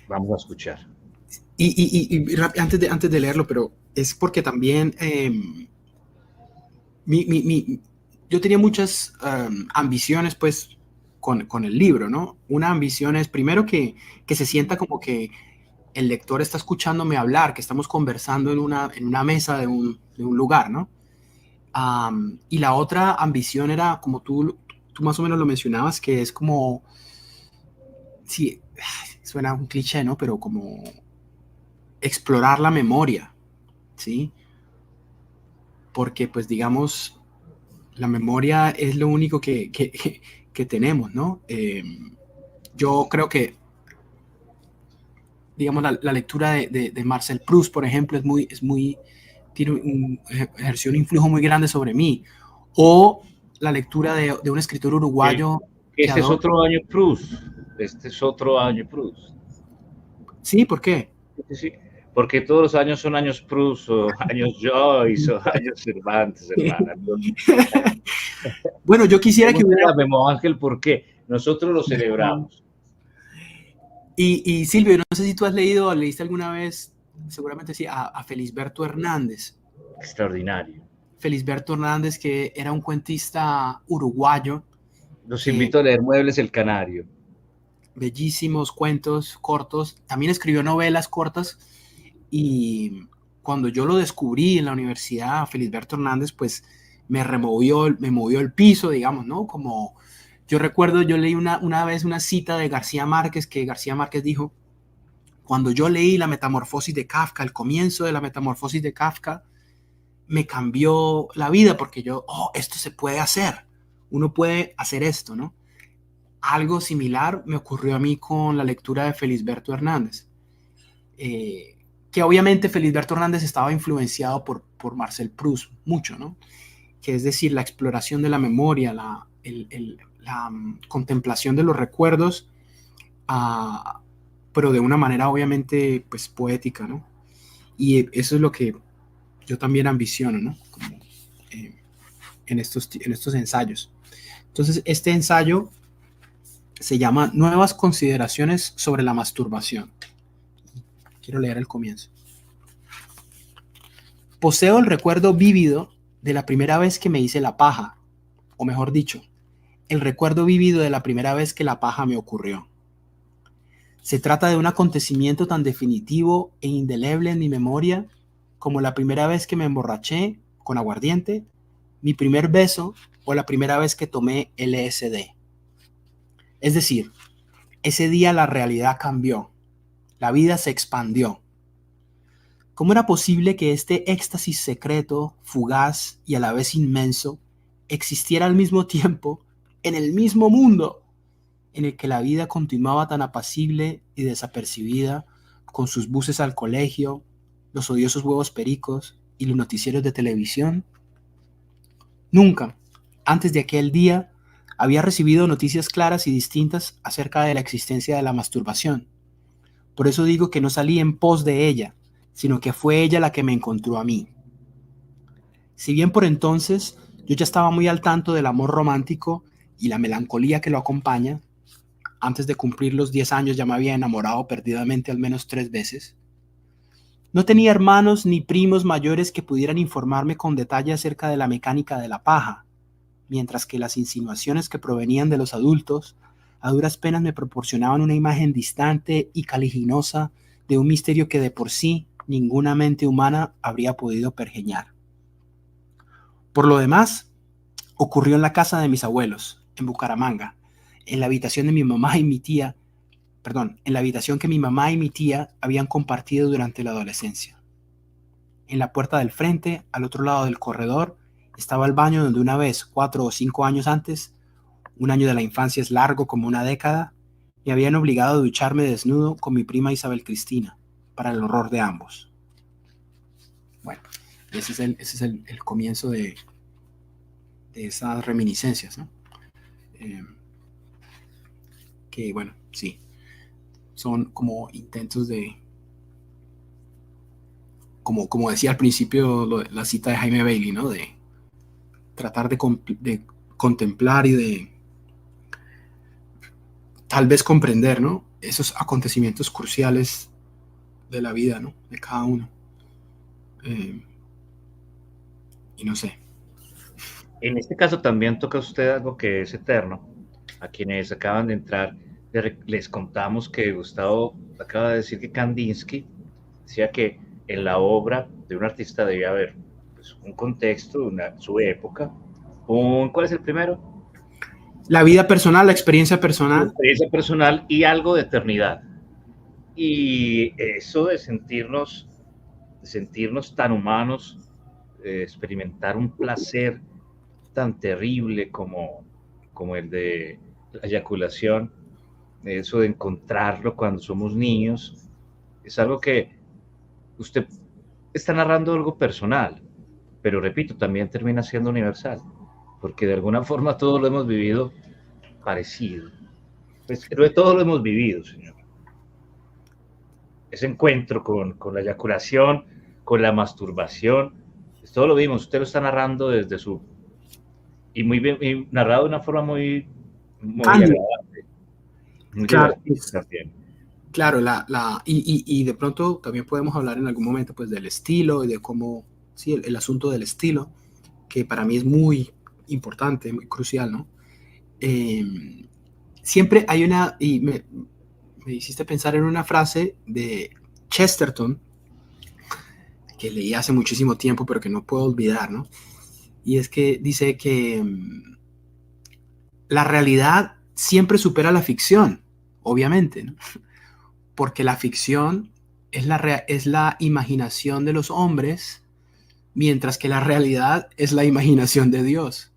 Vamos a escuchar. Antes de leerlo, pero es porque también mi, mi, mi, yo tenía muchas ambiciones, pues, con el libro, ¿no? Una ambición es, primero, que se sienta como que el lector está escuchándome hablar, que estamos conversando en una mesa de un lugar, ¿no? Y la otra ambición era, como tú más o menos lo mencionabas, que es como, sí, suena un cliché, ¿no? Pero como explorar la memoria, ¿sí? Porque, pues, digamos, la memoria es lo único que tenemos, ¿no? Yo creo que, digamos, la lectura de Marcel Proust, por ejemplo, ejerció un influjo muy grande sobre mí. O la lectura de un escritor Que uruguayo que este es adoro. otro año Proust. Este es otro año Proust. Sí, ¿por qué? Sí, sí, porque todos los años son años Proust o años Joyce o años Cervantes, hermana. Bueno, yo quisiera que Pregúntale hubiera. a Memo Ángel por qué. Nosotros lo celebramos. Y Silvio, no sé si tú has leído o leíste alguna vez, seguramente sí, a Felisberto Hernández. Extraordinario. Felisberto Hernández, que era un cuentista uruguayo, Los que invito a leer Muebles el Canario. bellísimos cuentos cortos, también escribió novelas cortas y cuando yo lo descubrí en la universidad, Felisberto Hernández, pues me movió el piso, digamos, ¿no? Como yo recuerdo, yo leí una vez una cita de García Márquez, que García Márquez dijo, cuando yo leí La Metamorfosis de Kafka, el comienzo de La Metamorfosis de Kafka, me cambió la vida porque yo, oh, esto se puede hacer, uno puede hacer esto, ¿no? Algo similar me ocurrió a mí con la lectura de Felisberto Hernández, que obviamente Felisberto Hernández estaba influenciado por Marcel Proust mucho, ¿no? Que es decir, la exploración de la memoria, la contemplación de los recuerdos, uh, pero de una manera obviamente pues poética, ¿no? Y eso es lo que yo también ambiciono, ¿no? Como, en estos ensayos. Entonces, este ensayo se llama Nuevas consideraciones sobre la masturbación. Quiero leer el comienzo. Poseo el recuerdo vívido de la primera vez que me hice la paja, o mejor dicho, el recuerdo vívido de la primera vez que la paja me ocurrió. Se trata de un acontecimiento tan definitivo e indeleble en mi memoria como la primera vez que me emborraché con aguardiente, mi primer beso o la primera vez que tomé LSD. Es decir, ese día la realidad cambió, la vida se expandió. ¿Cómo era posible que este éxtasis secreto, fugaz y a la vez inmenso existiera al mismo tiempo en el mismo mundo en el que la vida continuaba tan apacible y desapercibida, con sus buses al colegio, los odiosos huevos pericos y los noticieros de televisión? Nunca, antes de aquel día, había recibido noticias claras y distintas acerca de la existencia de la masturbación. Por eso digo que no salí en pos de ella, sino que fue ella la que me encontró a mí. Si bien por entonces yo ya estaba muy al tanto del amor romántico y la melancolía que lo acompaña, antes de cumplir los 10 años ya me había enamorado perdidamente al menos 3 veces. No tenía hermanos ni primos mayores que pudieran informarme con detalle acerca de la mecánica de la paja, mientras que las insinuaciones que provenían de los adultos a duras penas me proporcionaban una imagen distante y caliginosa de un misterio que de por sí ninguna mente humana habría podido pergeñar. Por lo demás, ocurrió en la casa de mis abuelos, en Bucaramanga, en la habitación de mi mamá y mi tía, en la habitación que mi mamá y mi tía habían compartido durante la adolescencia. En la puerta del frente, al otro lado del corredor, estaba el baño donde una vez, 4 o 5 años antes, un año de la infancia es largo como una década, me habían obligado a ducharme desnudo con mi prima Isabel Cristina, para el horror de ambos. Bueno, ese es el comienzo de esas reminiscencias, ¿no? Eh, que bueno, sí, son como intentos de, como decía al principio la cita de Jaime Bailey, ¿no? De tratar de contemplar y de tal vez comprender, ¿no? esos acontecimientos cruciales de la vida, ¿no? De cada uno. Y no sé. En este caso también toca usted algo que es eterno. A quienes acaban de entrar, les contamos que Gustavo acaba de decir que Kandinsky decía que en la obra de un artista debía haber pues, un contexto, su época. ¿Cuál es el primero? La vida personal, la experiencia Su personal. experiencia personal y algo de eternidad. Y eso de sentirnos tan humanos, experimentar un placer tan terrible como el de la eyaculación, eso de encontrarlo cuando somos niños, es algo que usted está narrando algo personal, pero repito, también termina siendo universal, porque de alguna forma todos lo hemos vivido parecido. Pues todos lo hemos vivido, señor. Ese encuentro con la eyaculación, con la masturbación, pues todo lo vimos, usted lo está narrando desde su... Y muy bien, y narrado de una forma muy Cándido. agradable, muy Claro, divertida también. claro, y de pronto también podemos hablar en algún momento pues del estilo y de cómo, sí, el asunto del estilo, que para mí es muy importante, muy crucial, ¿no? Siempre hay me hiciste pensar en una frase de Chesterton, que leí hace muchísimo tiempo, pero que no puedo olvidar, ¿no? Y es que dice que la realidad siempre supera la ficción, obviamente, ¿no? Porque la ficción es la imaginación de los hombres, mientras que la realidad es la imaginación de Dios.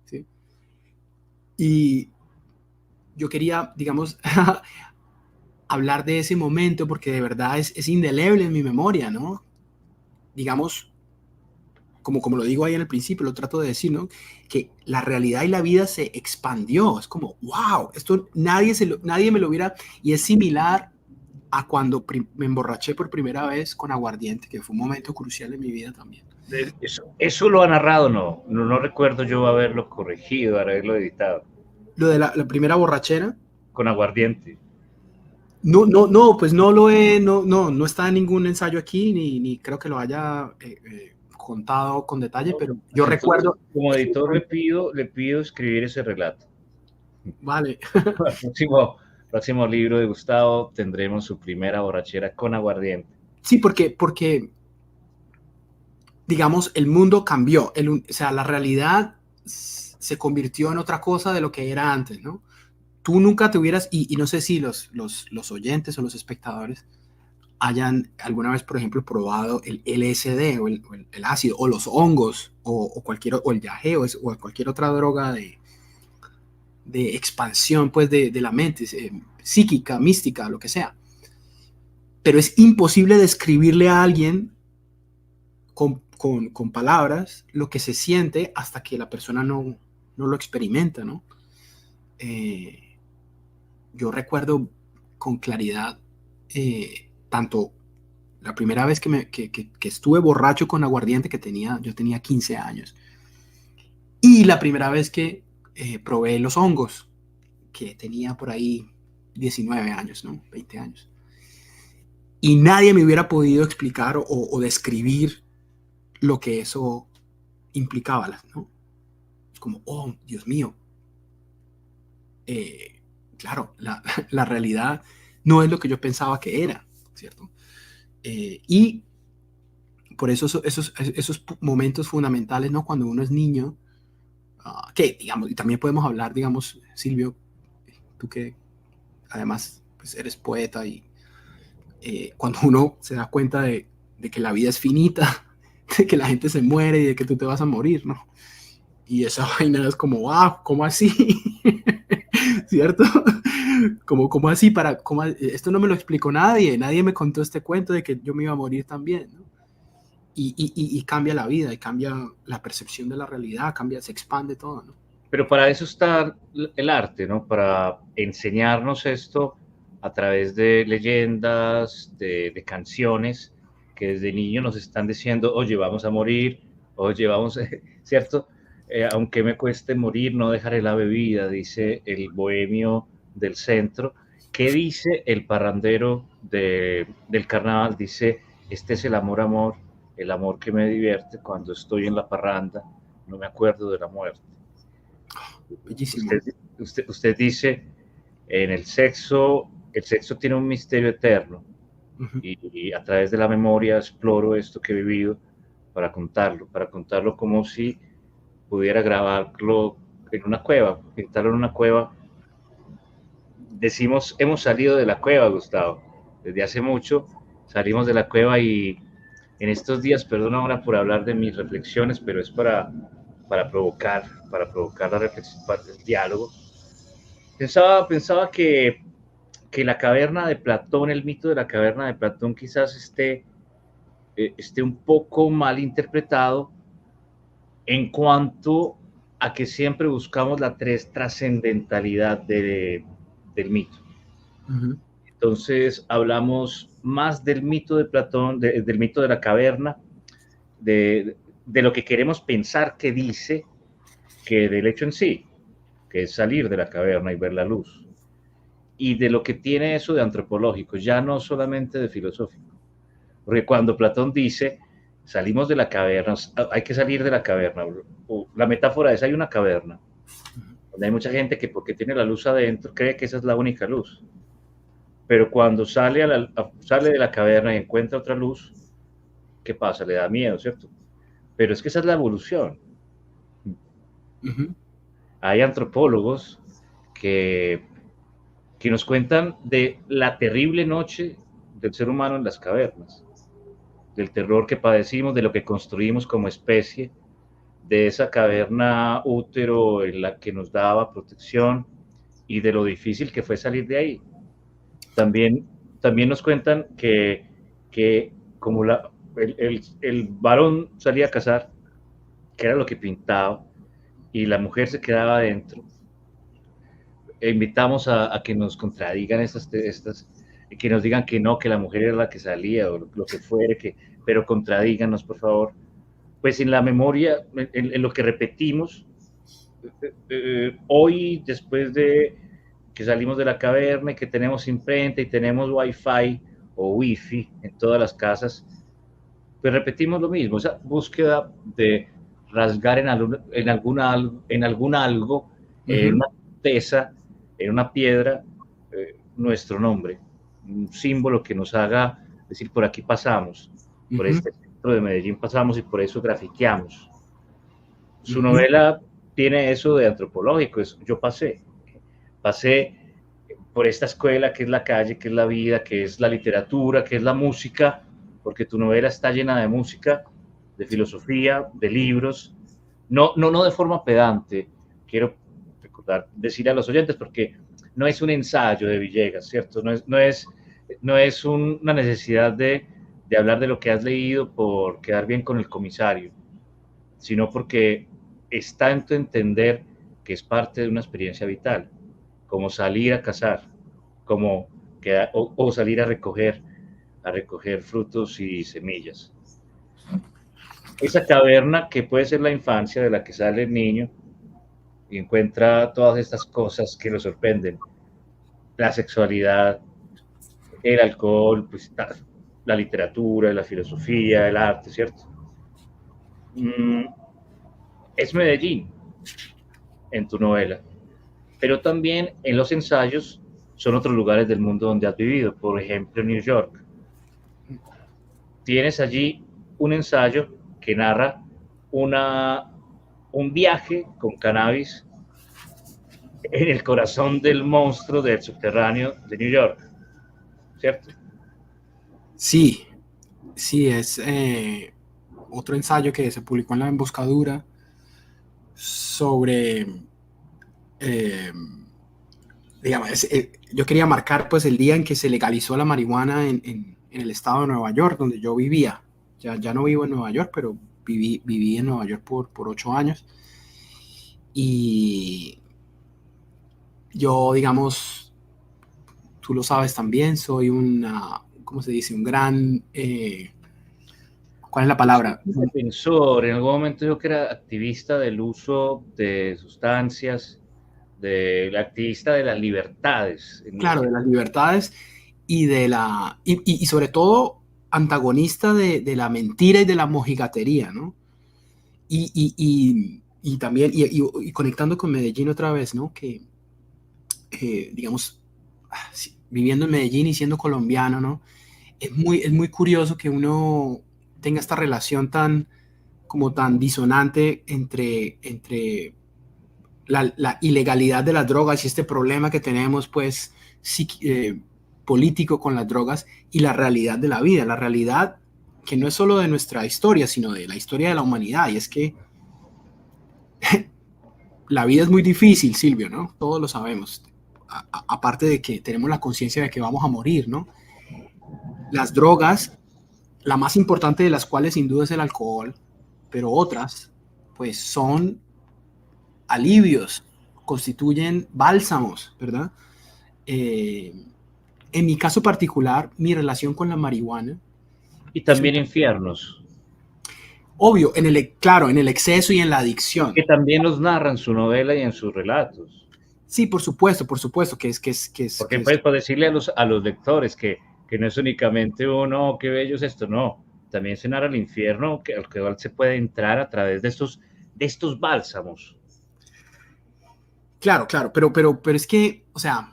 ¿Sí? Y yo quería, digamos, hablar de ese momento porque de verdad es indeleble en mi memoria, ¿no? Digamos, como lo digo ahí en el principio, lo trato de decir, ¿no? Que la realidad y la vida se expandió. Es como, wow, esto nadie me lo hubiera... Y es similar a cuando me emborraché por primera vez con aguardiente, que fue un momento crucial en mi vida también. Eso lo ha narrado, no recuerdo yo haberlo corregido, haberlo editado. Lo de la primera borrachera. Con aguardiente. No, pues no lo he, no está en ningún ensayo aquí, ni creo que lo haya contado con detalle, No, pero yo pues entonces, recuerdo. como editor le pido escribir ese relato. Vale. El próximo libro de Gustavo tendremos su primera borrachera con aguardiente. Sí, porque digamos, el mundo cambió, o sea, la realidad se convirtió en otra cosa de lo que era antes, ¿no? Tú nunca te hubieras, y no sé si los oyentes o los espectadores hayan alguna vez, por ejemplo, probado el LSD o el ácido o los hongos o el yagé o cualquier otra droga de expansión pues de la mente, psíquica, mística, lo que sea. Pero es imposible describirle a alguien con palabras lo que se siente hasta que la persona no lo experimenta, ¿no? Yo recuerdo con claridad tanto la primera vez que estuve borracho con aguardiente, yo tenía 15 años, y la primera vez que probé los hongos, que tenía por ahí 19 años, ¿no? 20 años. Y nadie me hubiera podido explicar o describir lo que eso implicaba, ¿no? Es como, oh, Dios mío. Claro, la realidad no es lo que yo pensaba que era, ¿cierto? Y por eso esos momentos fundamentales, ¿no? Cuando uno es niño, que, digamos, y también podemos hablar, digamos, Silvio, tú que además pues, eres poeta y cuando uno se da cuenta de que la vida es finita, de que la gente se muere y de que tú te vas a morir, ¿no? Y esa vaina es como, wow, ¿cómo así? ¿Cierto? ¿Cómo así? Esto no me lo explicó nadie me contó este cuento de que yo me iba a morir también, ¿no? Y cambia la vida, y cambia la percepción de la realidad, se expande todo, ¿no? Pero para eso está el arte, ¿no? Para enseñarnos esto a través de leyendas, de canciones que desde niño nos están diciendo, oye, vamos a morir, oye, vamos, ¿cierto? Aunque me cueste morir, no dejaré la bebida, dice el bohemio del centro. ¿Qué dice el parrandero del carnaval? Dice, este es el amor, amor, el amor que me divierte cuando estoy en la parranda, no me acuerdo de la muerte. Bellísimo. Usted, usted dice, en el sexo tiene un misterio eterno Ujú. y a través de la memoria exploro esto que he vivido para contarlo como si pudiera grabarlo en una cueva, pintarlo en una cueva. Decimos, hemos salido de la cueva, Gustavo, desde hace mucho salimos de la cueva y en estos días, perdona ahora por hablar de mis reflexiones, pero es para provocar la reflexión, el diálogo. Pensaba que la caverna de Platón, el mito de la caverna de Platón quizás esté un poco mal interpretado en cuanto a que siempre buscamos la trascendentalidad del mito. Ujú. Entonces hablamos más del mito de Platón, del mito de la caverna, de lo que queremos pensar que dice, que del hecho en sí, que es salir de la caverna y ver la luz. Y de lo que tiene eso de antropológico, ya no solamente de filosófico. Porque cuando Platón dice, salimos de la caverna, hay que salir de la caverna, la metáfora es, hay una caverna, donde hay mucha gente que porque tiene la luz adentro cree que esa es la única luz. Pero cuando sale de la caverna y encuentra otra luz, ¿qué pasa? Le da miedo, ¿cierto? Pero es que esa es la evolución. Ujú. Hay antropólogos que, que nos cuentan de la terrible noche del ser humano en las cavernas, del terror que padecimos, de lo que construimos como especie, de esa caverna útero en la que nos daba protección y de lo difícil que fue salir de ahí. También, también nos cuentan que como el varón salía a cazar, que era lo que pintaba, y la mujer se quedaba adentro, invitamos a que nos contradigan que nos digan que no, que la mujer era la que salía o lo que fuere, pero contradíganos, por favor. Pues en la memoria, en lo que repetimos, hoy, después de que salimos de la caverna y que tenemos imprenta y tenemos wifi o wifi en todas las casas, pues repetimos lo mismo, esa búsqueda de rasgar en algún algo, en Ujú. una tesa, en una piedra, nuestro nombre, un símbolo que nos haga decir, por aquí pasamos, por Ujú. este centro de Medellín pasamos y por eso grafiteamos. Su Ujú. novela tiene eso de antropológico, yo pasé por esta escuela que es la calle, que es la vida, que es la literatura, que es la música, porque tu novela está llena de música, de filosofía, de libros, no de forma pedante, quiero recordar, decir a los oyentes, porque no es un ensayo de Villegas, ¿cierto? No es una necesidad de hablar de lo que has leído por quedar bien con el comisario, sino porque está en tu entender que es parte de una experiencia vital, como salir a cazar, como o salir a recoger frutos y semillas. Esa caverna que puede ser la infancia de la que sale el niño y encuentra todas estas cosas que lo sorprenden, la sexualidad, el alcohol, pues, la literatura, la filosofía, el arte, ¿cierto? Mm, es Medellín en tu novela, pero también en los ensayos son otros lugares del mundo donde has vivido, por ejemplo, New York. Tienes allí un ensayo que narra una, un viaje con cannabis en el corazón del monstruo del subterráneo de New York, ¿cierto? Sí, sí, es otro ensayo que se publicó en La Emboscadura sobre, eh, digamos, yo quería marcar pues el día en que se legalizó la marihuana en el estado de Nueva York, donde yo vivía. Ya no vivo en Nueva York, pero viví en Nueva York por 8 años. Y yo, digamos, tú lo sabes también, soy una, ¿cómo se dice? Un gran, ¿cuál es la Usted palabra? es un defensor, en algún momento yo que era activista del uso de sustancias, del activista de las libertades. Claro, de las libertades y y sobre todo antagonista de la mentira y de la mojigatería, ¿no? Y también, y conectando con Medellín otra vez, ¿no? Que, digamos, viviendo en Medellín y siendo colombiano, ¿no? Es muy curioso que uno tenga esta relación como tan disonante entre la ilegalidad de las drogas y este problema que tenemos, pues, político con las drogas y la realidad de la vida, la realidad que no es solo de nuestra historia, sino de la historia de la humanidad. Y es que la vida es muy difícil, Silvio, ¿no? Todos lo sabemos. Aparte de que tenemos la conciencia de que vamos a morir, ¿no? Las drogas, la más importante de las cuales sin duda es el alcohol, pero otras, pues son alivios, constituyen bálsamos, ¿verdad? Eh, en mi caso particular, mi relación con la marihuana Y es también infiernos, obvio, claro, en el exceso y en la adicción. que también los narra en su novela y en sus relatos. Sí, por supuesto, Porque pues, por decirle a los lectores que no es únicamente uno, oh, qué bello es esto, no. También se narra el infierno al que se puede entrar a través de estos bálsamos. claro, claro, pero es que, o sea,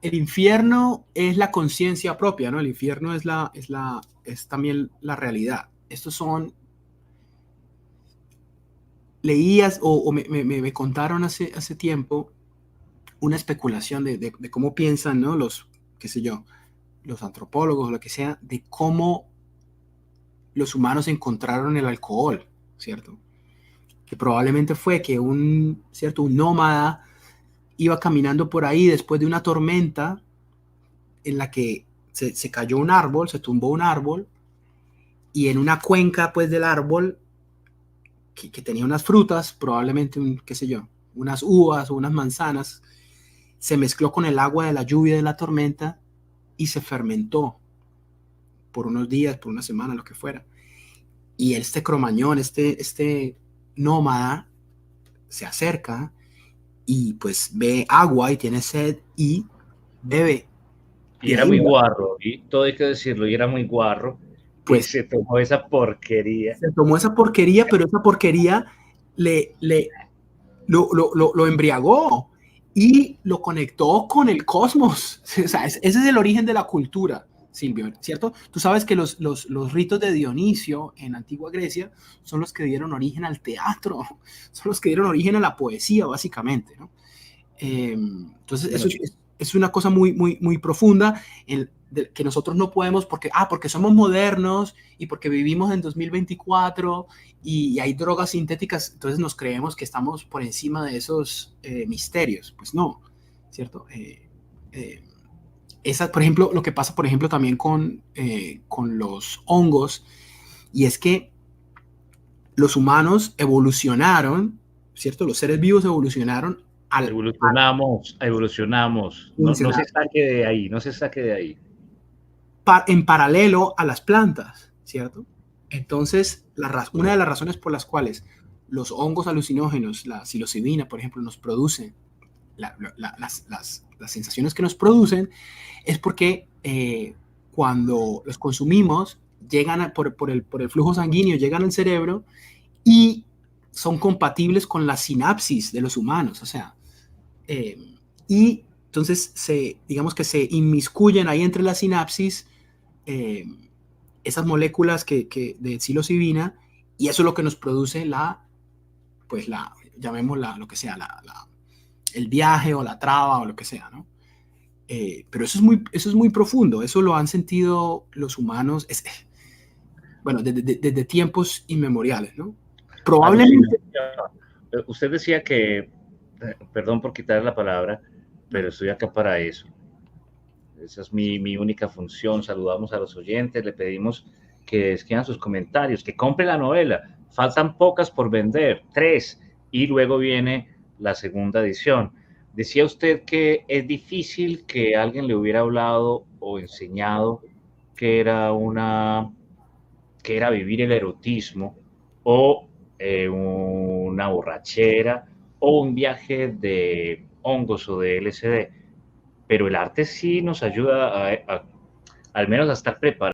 el infierno es la conciencia propia, ¿no? El infierno es también la realidad. Estos son, leías o me contaron hace tiempo una especulación de cómo piensan, ¿no? Qué sé yo, los antropólogos o lo que sea, de cómo los humanos encontraron el alcohol, ¿cierto? Que probablemente fue que un nómada iba caminando por ahí después de una tormenta en la que se cayó un árbol, se tumbó un árbol, y en una cuenca pues del árbol que tenía unas frutas, probablemente qué sé yo, unas uvas o unas manzanas, se mezcló con el agua de la lluvia de la tormenta y se fermentó por unos días, por una semana, lo que fuera. Y este cromañón, este nómada, se acerca y pues ve agua y tiene sed y bebe. Y era muy guarro, y todo hay que decirlo, y era muy guarro, y Pues se tomó esa porquería. se tomó esa porquería, pero esa porquería lo embriagó y lo conectó con el cosmos. O sea, ese es el origen de la cultura, Silvio, ¿cierto? Tú sabes que los ritos de Dionisio en antigua Grecia son los que dieron origen al teatro, son los que dieron origen a la poesía, básicamente, ¿no? Entonces, Bueno, eso es una cosa muy, muy, muy profunda que nosotros no podemos, porque somos modernos y porque vivimos en 2024 y hay drogas sintéticas, entonces nos creemos que estamos por encima de esos misterios. Pues no, ¿cierto? Por ejemplo, lo que pasa, por ejemplo, también con los hongos, y es que los humanos evolucionaron, ¿cierto? Los seres vivos evolucionaron evolucionamos. No se saque de ahí, no se saque de ahí. en paralelo a las plantas, ¿cierto? Entonces, una de las razones por las cuales los hongos alucinógenos, la psilocibina, por ejemplo, nos producen las sensaciones que nos producen, es porque cuando los consumimos, llegan por el flujo sanguíneo, llegan al cerebro y son compatibles con la sinapsis de los humanos, o sea, y entonces digamos que se inmiscuyen ahí entre la sinapsis esas moléculas de psilocibina, y eso es lo que nos produce llamémosla lo que sea, el viaje o la traba o lo que sea, ¿no? Pero eso es muy profundo, eso lo han sentido los humanos, bueno, desde tiempos inmemoriales, ¿no? Probablemente. Usted decía que, perdón por quitar la palabra, pero estoy acá para eso. Esa es mi única función. Saludamos a los oyentes, le pedimos que escriban sus comentarios, que compren la novela. Faltan pocas por vender, 3, y luego viene la segunda edición. Decía usted que es difícil que alguien le hubiera hablado o enseñado que era vivir el erotismo o una borrachera o un viaje de hongos o de LSD, pero el arte sí nos ayuda al menos a estar preparados